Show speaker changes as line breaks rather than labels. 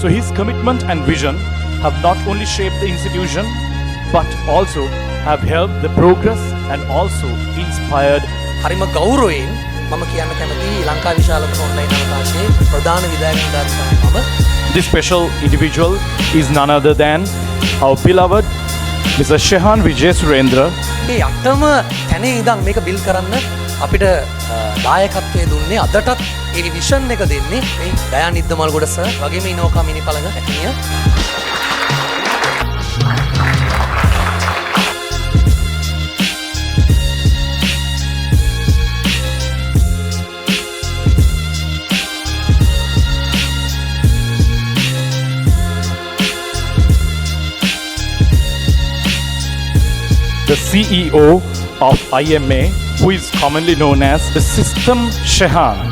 So his commitment and vision have not only shaped the institution, but also have helped the progress and also inspired.
හරිම ගෞරවයෙන් මම කියන්න කැමති ලංකා විශාලතම online අවකාශයේ ප්‍රධාන විධායක නිලධාරී තමයි මම.
This special individual is none other than our beloved Mr. Shehan Vijay Surendra.
මේ යටම තැනේ ඉඳන් මේක බිල් කරන්න අපිට දායකත්වයේ දුන්නේ අදටත් ඒ විෂන් එක දෙන්නේ මේ දයාන් ඉද්දමල්ගොඩ සර් වගේම Inoka මිනිපළඟ ඇතිනිය.
The CEO of IMA, who is commonly known as the System Shehan.